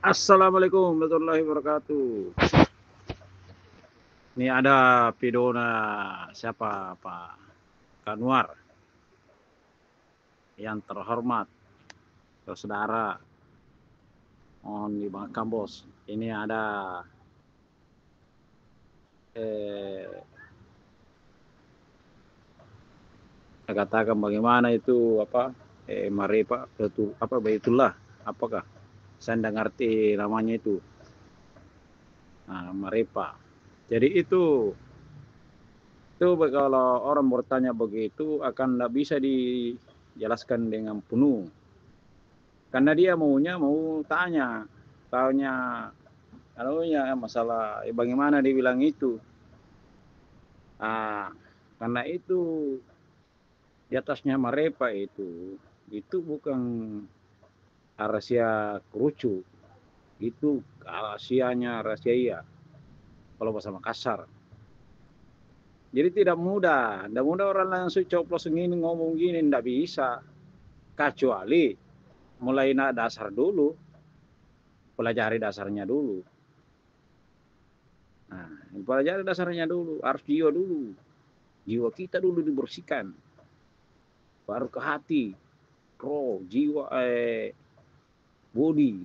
Assalamualaikum warahmatullahi wabarakatuh. Ini ada pidona siapa Pak Kanwar yang terhormat, saudara, mohon dimaafkan bos. Ini ada katakan bagaimana itu apa mari Pak betul apa baitullah apakah saya tidak ngerti namanya itu. Nah, mari Pak. Jadi itu kalau orang bertanya begitu akan tidak bisa dijelaskan dengan penuh. Karena dia mau tanya anunya masalah bagaimana dibilang itu. Ah, karena itu di atasnya Marepa itu bukan rahasia kerucu, itu rahasianya rahasia iya kalau bahasa Makassar. Jadi tidak mudah orang langsung coplos gini ngomong gini, tidak bisa. Kecuali mulai dasar dulu, pelajari dasarnya dulu. Nah, pelajari dasarnya dulu, harus jiwa dulu. Jiwa kita dulu dibersihkan. Baru ke hati, roh, jiwa, body.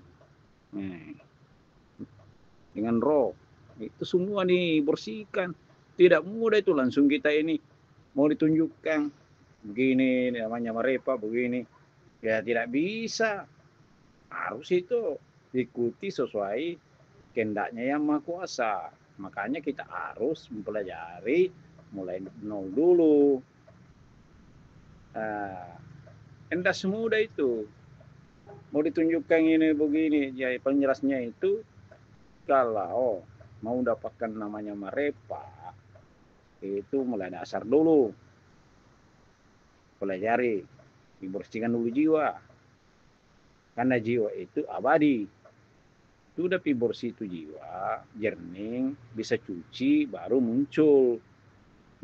Dengan roh. Itu semua dibersihkan. Tidak mudah itu langsung kita ini mau ditunjukkan. Begini namanya Marepa, begini. Ya tidak bisa. Harus itu diikuti sesuai kehendaknya yang Maha Kuasa. Makanya kita harus mempelajari mulai nol dulu. Enggak semudah itu. Mau ditunjukkan ini begini, ya penjelasnya itu kalau mau dapatkan namanya Marepa itu mulai dasar dulu. Pelajari, dibersihkan dulu jiwa. Karena jiwa itu abadi. Sudah bersih itu jiwa, jernih, bisa cuci, baru muncul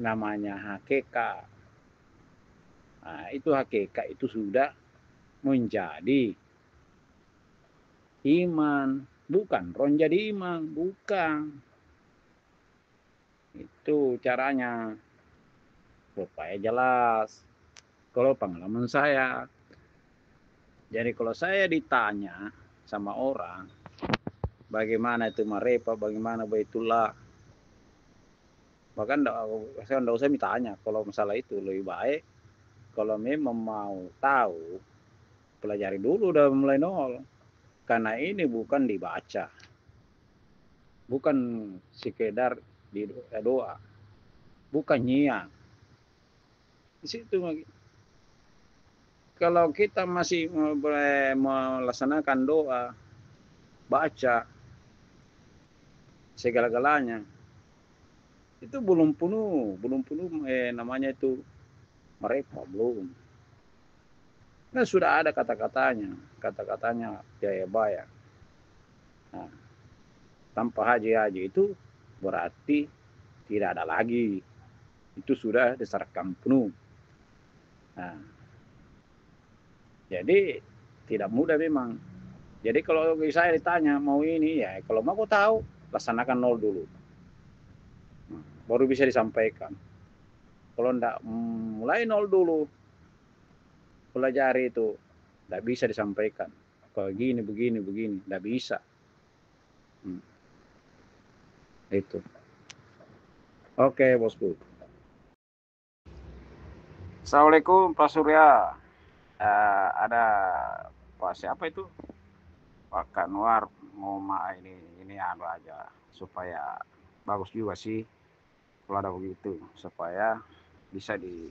namanya hakikat. Nah, itu hakikat itu sudah menjadi iman, bukan ron jadi iman, bukan. Itu caranya supaya jelas. Kalau pengalaman saya, jadi kalau saya ditanya sama orang, bagaimana itu Marepa, bagaimana Baitullah, bahkan saya enggak usah ditanya. Kalau masalah itu lebih baik, kalau memang mau tahu, pelajari dulu udah mulai nol. Karena ini bukan dibaca, bukan sekedar di doa, bukan nyiak. Di situ kalau kita masih melaksanakan doa, baca segala-galanya, itu belum penuh namanya itu mereka belum. Nah, sudah ada kata-katanya jaya bayar. Nah, tanpa haji itu berarti tidak ada lagi. Itu sudah diserahkan penuh. Nah, jadi tidak mudah memang. Jadi kalau saya ditanya mau ini ya, kalau mau tahu laksanakan nol dulu, baru bisa disampaikan. Kalau enggak mulai nol dulu, pelajari itu enggak bisa disampaikan. Kalau begini, enggak bisa. Itu. Oke, bosku. Assalamualaikum Pak Surya. Ada Pak siapa itu? Pak Kanwar mau ini anu aja supaya bagus juga sih kalau ada begitu supaya bisa di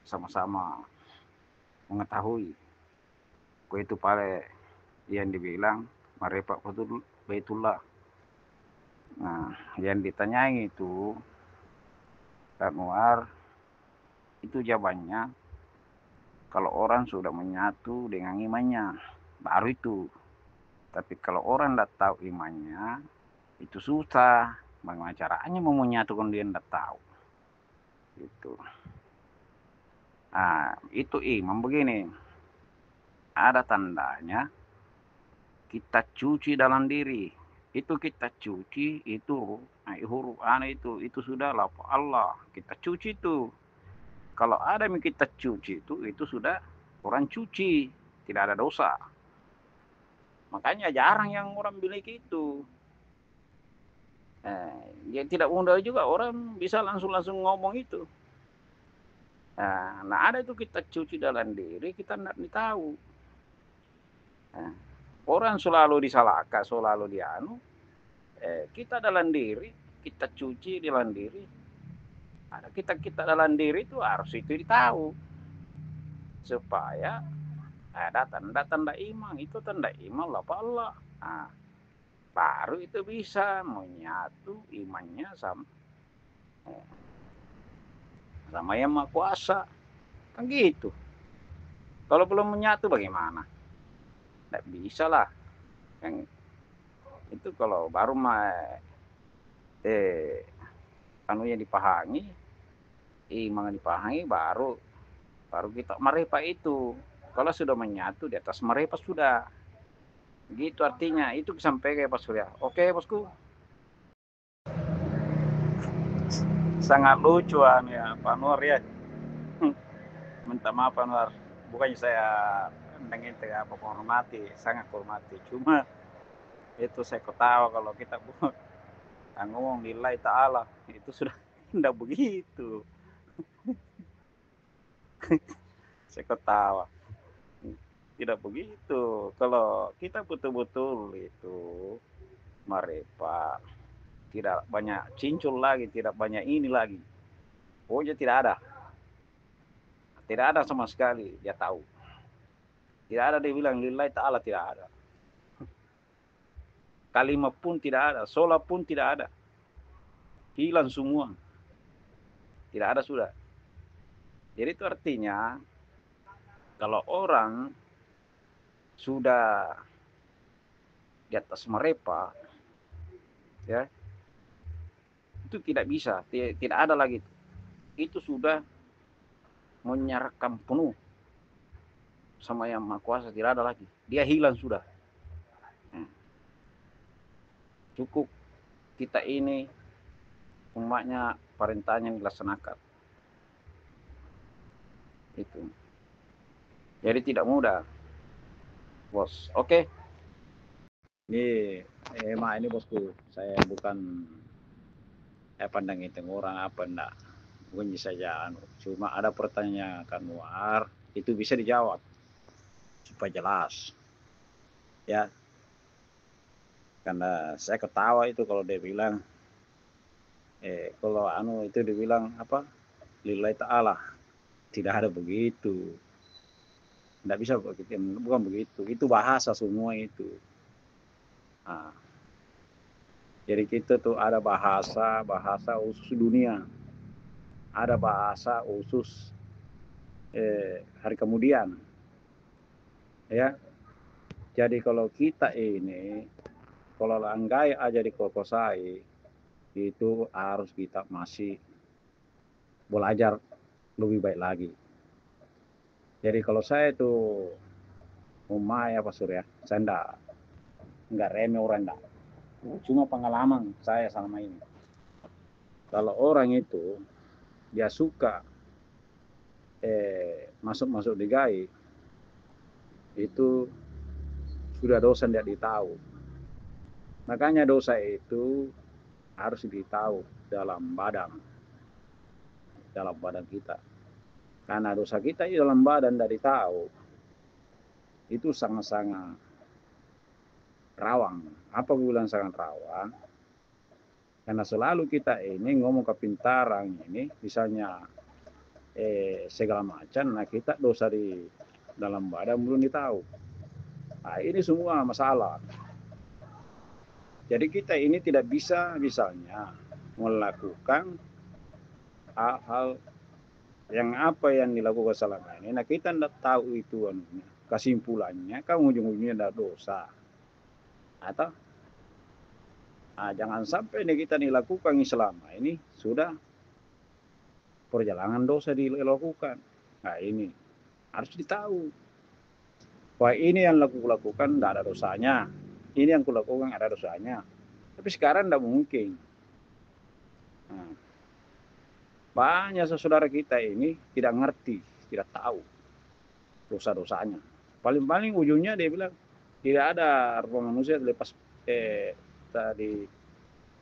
sama-sama mengetahui itu pada yang dibilang Marepa betul Baitullah. Nah, yang ditanyai itu Kanwar itu jawabannya kalau orang sudah menyatu dengan imannya baru itu. Tapi kalau orang tidak tahu imannya itu susah. Bagaimana caranya mau menyatu kalau dia tidak tahu? Gitu. Nah, itu iman begini. Ada tandanya kita cuci dalam diri. Itu kita cuci itu huruf ana itu sudah lafaz Allah. Kita cuci itu. Kalau ada yang kita cuci itu sudah orang cuci, tidak ada dosa. Makanya jarang yang orang miliki itu. Ya tidak mudah juga orang bisa langsung ngomong itu. Nah ada itu kita cuci dalam diri, kita tidak tahu. Orang selalu disalahkan, selalu dianu. Kita dalam diri, kita cuci dalam diri. Ada kita dalam diri itu harus itu ditahu supaya ada tanda-tanda iman. Itu tanda iman lah Pak Allah. Nah, baru itu bisa menyatu imannya sama yang Maha Kuasa. Kan gitu. Kalau belum menyatu bagaimana? Tidak bisa lah. Yang itu kalau baru anunya dipahami, iman dipahami, baru kita marefa itu. Kalau sudah menyatu di atas marefa sudah. Gitu artinya. Itu disampaikan Pak Surya. Oke bosku. Sangat lucu ya Pak Nur ya. Minta maaf Pak Nur. Bukannya saya pengen menghormati, sangat hormati. Cuma itu saya ketawa kalau kita ngomong lillahi ta'ala. Itu sudah tidak begitu. Saya ketawa. Tidak begitu. Kalau kita betul-betul itu marefa, tidak banyak cincul lagi, tidak banyak ini lagi. Pokoknya tidak ada. Tidak ada sama sekali, dia tahu. Tidak ada dia bilang lillahi ta'ala, tidak ada. Kalimat pun tidak ada, sholat pun tidak ada. Hilang semua. Tidak ada sudah. Jadi itu artinya kalau orang sudah di atas marefa, ya, itu tidak bisa, tidak ada lagi. Itu sudah menyerahkan penuh sama yang Maha Kuasa, tidak ada lagi. Dia hilang sudah. Cukup kita ini umatnya perintahnya dilaksanakan. Itu. Jadi tidak mudah, bos. Oke. Ini bosku. Saya bukan pandang itu orang apa enggak. Bunyi saja. Cuma ada pertanyaan kan War, itu bisa dijawab supaya jelas. Ya. Karena saya ketawa itu kalau dia bilang kalau itu dibilang apa? Lillahi ta'ala. Tidak ada begitu. Tidak bisa begitu, bukan begitu. Itu bahasa semua itu. Nah, jadi kita tuh ada bahasa khusus dunia. Ada bahasa khusus hari kemudian. Ya. Jadi kalau kita ini kalau langgai aja dikokosai, itu harus kita masih belajar lebih baik lagi. Jadi kalau saya itu Pak Surya, saya enggak remeh orang enggak. Cuma pengalaman saya selama ini. Kalau orang itu dia suka masuk di gai, itu sudah dosa tidak ditahu. Makanya dosa itu harus ditahu dalam badan kita. Karena dosa kita di dalam badan tidak ditahu, itu sangat-sangat rawan. Apa gue bilang sangat rawan? Karena selalu kita ini ngomong kepintaran ini, misalnya segala macam, nah kita dosa di dalam badan belum ditahu. Nah, ini semua masalah. Jadi kita ini tidak bisa misalnya melakukan hal-hal yang apa yang dilakukan selama ini. Nah kita tidak tahu itu kesimpulannya, kan ujung-ujungnya ada dosa. Atau jangan sampai kita dilakukan selama ini sudah perjalanan dosa dilakukan. Nah ini harus ditahu. Wah ini yang lakukan tidak ada dosanya. ini yang kulakukan ada dosanya. Tapi sekarang tidak mungkin. Nah, banyak saudara kita ini tidak ngerti, tidak tahu dosa-dosanya. Paling-paling ujungnya dia bilang tidak ada rupa manusia lepas tadi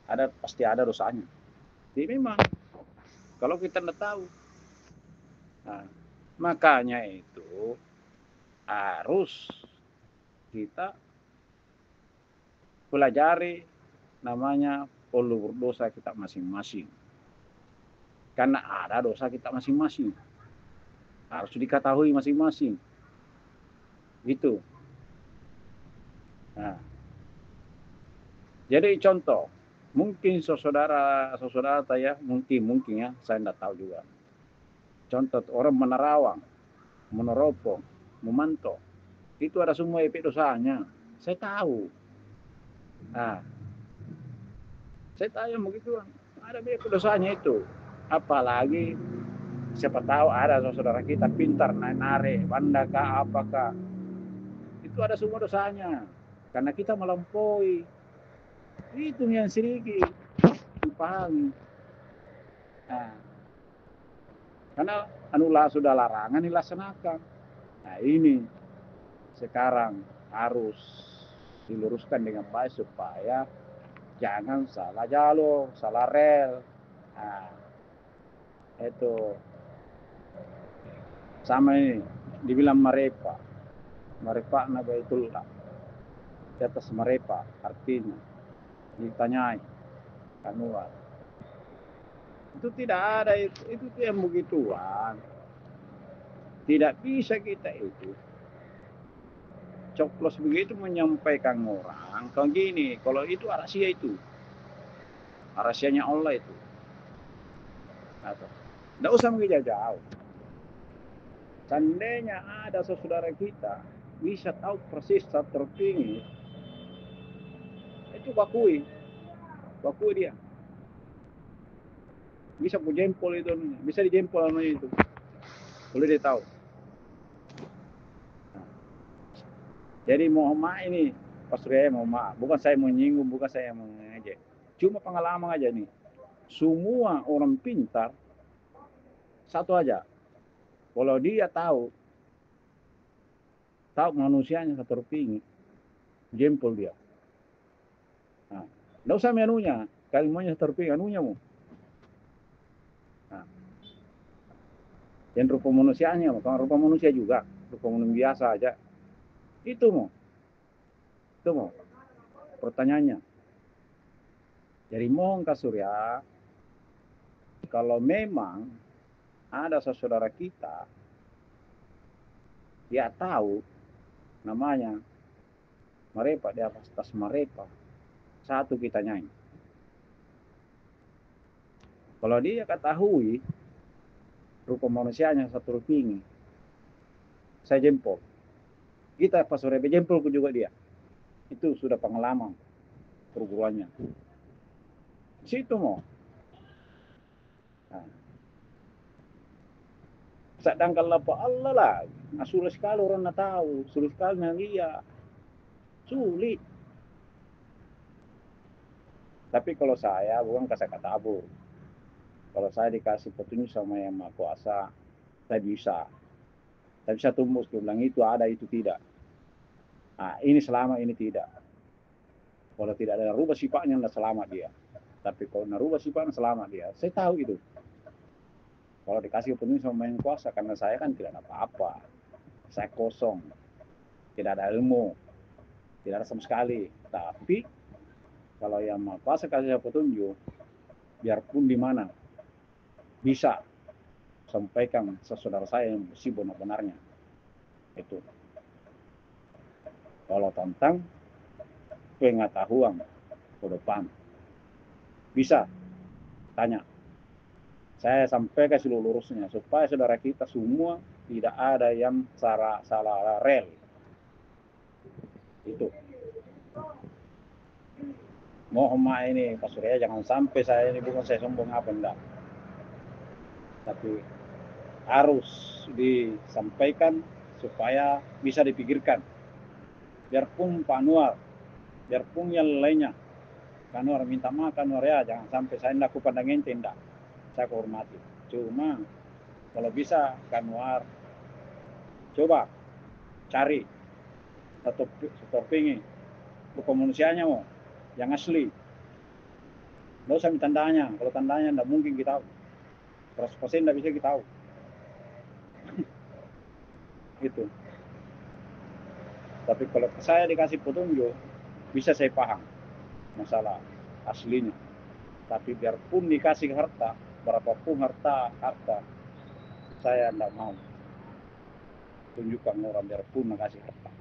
ada pasti ada dosanya. Jadi memang kalau kita tidak tahu, nah, makanya itu harus kita pelajari namanya pelur dosa kita masing-masing. Karena ada dosa kita masing-masing. Harus diketahui masing-masing. Gitu. Nah, jadi contoh, mungkin saudara saya mungkin ya, saya tidak tahu juga. Contoh orang menerawang, meneropong, memantau, itu ada semua efek dosanya. Saya tahu. Nah, saya tahu yang begitu, ada efek dosanya itu. Apalagi siapa tahu ada saudara kita pintar narik bandakah apakah, itu ada semua dosanya. Karena kita melampaui. Itu yang sedikit dipahami. Nah, karena anulah sudah larangan dilaksanakan. Nah ini sekarang harus diluruskan dengan baik supaya jangan salah jalur, salah rel. Nah, itu sama ini dibilang marepa. Marepa nabaitullah. Di atas marepa artinya ditanyai kanuan. Itu tidak ada itu yang begituan. Tidak bisa kita itu coplos begitu menyampaikan orang. Kalau gini, kalau itu rahasia itu. Rahasianya Allah itu. Tidak usah mengejar jauh. Seandainya ada saudara kita bisa tahu persis saat tertinggi, itu bakui dia. Bisa ku jempol itu, bisa dijempol sama itu. Boleh dia tahu. Nah, jadi mohon maaf ini, Pak Surya mohon maaf. Bukan saya menyinggung, bukan saya mengejek. Cuma pengalaman aja nih. Semua orang pintar satu aja. Kalau dia tahu manusianya satu tinggi, jempol dia. Nah, tidak usah menunya, kalimatnya satu tinggi, anunya mu. Nah, dan rupa manusianya, bukan rupa manusia juga, rupa manusia biasa aja. Itu mau, pertanyaannya. Jadi mohon Kak Surya, kalau memang ada saudara kita, dia tahu namanya marepa, di atas marepa, satu kita nyanyi. Kalau dia ketahui rupa manusianya satu tinggi, saya jempol. Kita pas sore jempol juga dia. Itu sudah pengalaman perguruannya. Situ mau. Nah. Sedangkan apa Allah lah. Nah, sulit sekali orang nak tahu. Sulit sekali nak lihat. Sulit. Tapi kalau saya bukan kasih kata abu. Kalau saya dikasih petunjuk sama yang Maha Kuasa, saya bisa. Saya bisa tumbuh bilang itu ada, itu tidak. Nah, ini selama ini tidak. Kalau tidak ada rubah sifatnya, tidak selamat dia. Tapi kalau narubah sifatnya, selamat dia. Saya tahu itu. Kalau dikasih petunjuk sama yang kuasa, karena saya kan tidak ada apa-apa. Saya kosong. Tidak ada ilmu. Tidak ada sama sekali. Tapi, kalau yang Maha Kuasa kasih petunjuk, biarpun di mana, bisa sampaikan saudara saya yang si benar-benarnya. Itu. Kalau tentang pengetahuan ke depan, bisa tanya. Saya sampaikan seluruh lurusnya supaya saudara kita semua tidak ada yang salah rel. Itu. Mohon maaf ini Pak Surya, jangan sampai saya ini bukan saya sombong apa enggak. Tapi harus disampaikan supaya bisa dipikirkan. Biarpun Pak Anwar biarpun yang lainnya kan orang minta makan orang ya, jangan sampai saya tidak kupandang ente, tidak, saya hormati. Cuma kalau bisa kan war coba cari satu topeng kemanusiaannya mau yang asli. Nggak usah tandanya, kalau tandanya tidak mungkin kita tahu, 100% tidak bisa kita tahu. Gitu. Tapi kalau saya dikasih petunjuk, bisa saya paham masalah aslinya. Tapi biarpun dikasih harta, berapapun harta, saya tidak mau tunjukkan orang biarpun dikasih harta.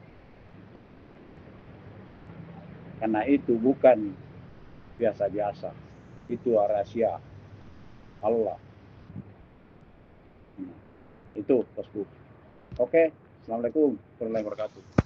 Karena itu bukan biasa-biasa, itu rahasia Allah. Itu bosku. Oke, assalamualaikum warahmatullahi wabarakatuh.